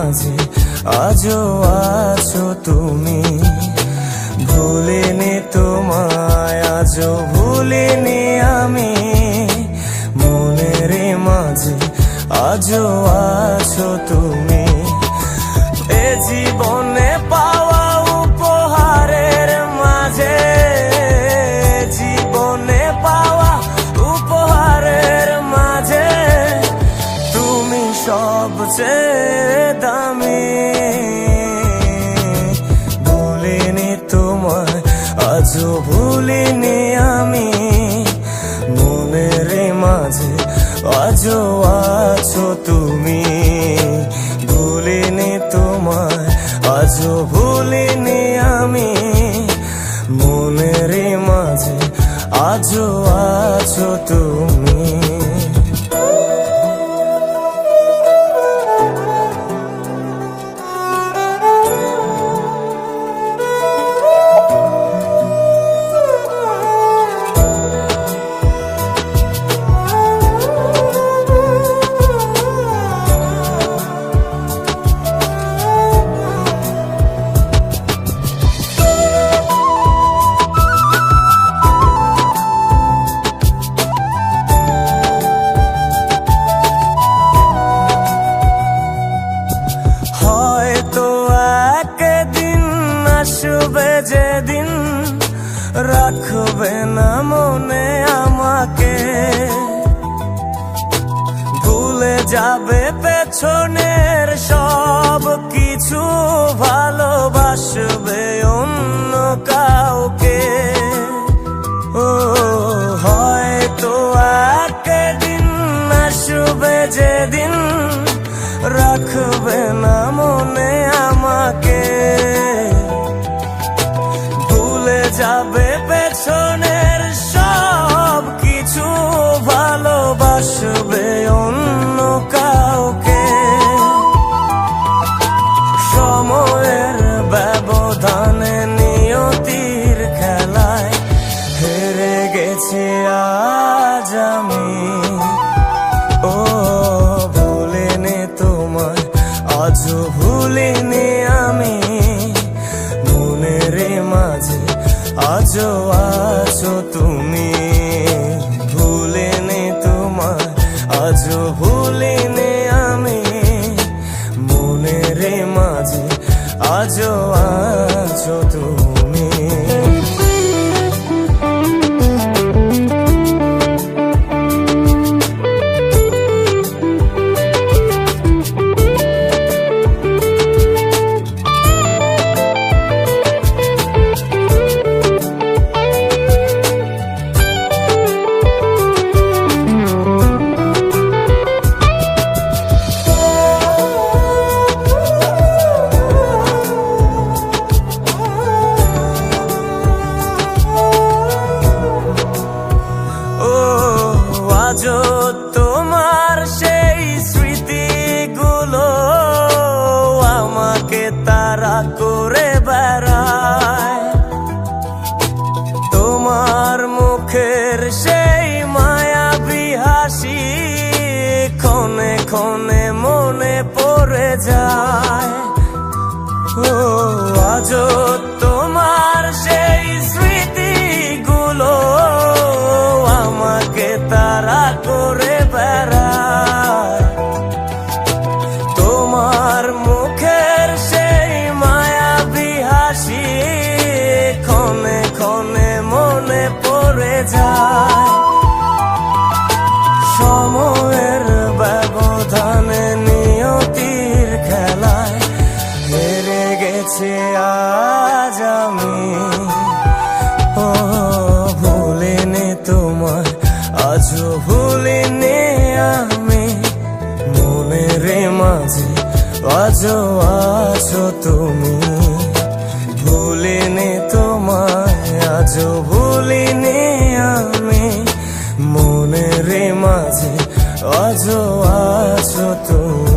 মাঝে আজও আছো তুমি। ভুলিনি তোমায়, আজও ভুলিনি আমি, মনের মাঝে আজও আছো তুমি। এ জীবনে পাওয়া উপহারের মাঝে, জীবনে পাওয়া উপহারের মাঝে তুমি সবচেয়ে দামি। ভুলিনি তোমায়, আজও ভুলিনি আমি, মনের মাঝে আজও আছো তুমি। ভুলিনি তোমায়, আজও ভুলিনি আমি, মনের মাঝে আজও আছো তুমি। আসবে যেদিন রাখবে না মনে আমাকে, ভুলে যাবে পেছনের সব কিছু, ভালোবাসবে অন্য কাউকে। ও হয়তো একদিন আসবে যেদিন রাখবে না মনে আমাকে, যাবে পেছনের সব কিছু, ভালোবাসবে অন্য কাউকে। সময়ের ব্যবধানে নিয়তির খেলায় হেরে গেছি আজ আমি। ও ভুলিনি তোমায়, আজও ভুলিনি আমি, মনের মাঝে আজও আছো তুমি। ভুলিনি তোমায়, আজও ভুলিনি আমি, মনের মাঝে আজও আছো তুমি। আজও তোমার সেই স্মৃতিগুলো আমাকে তাড়া করে বেড়ায়, তোমার মুখের সেই মায়াবী হাসি ক্ষণে ক্ষণে মনে পড়ে যায়। ও আজও তোমার সেই স্মৃতিগুলো আমাকে তাড়া করে বেড়ায়, তোমার মুখের সেই মায়াবী হাসি ক্ষণে ক্ষণে মনে পড়ে যায়। সময়ের ব্যবধানে নিয়তির খেলায় হেরে গেছি আজ আমি। ও ভুলিনি তোমায়, আজও ভুলিনি আমি, মনের মাঝে আজও আছো তুমি। ভুলিনি তোমায়, আজও ভুলিনি আমি, মনের মাঝে আজও আছো তুমি।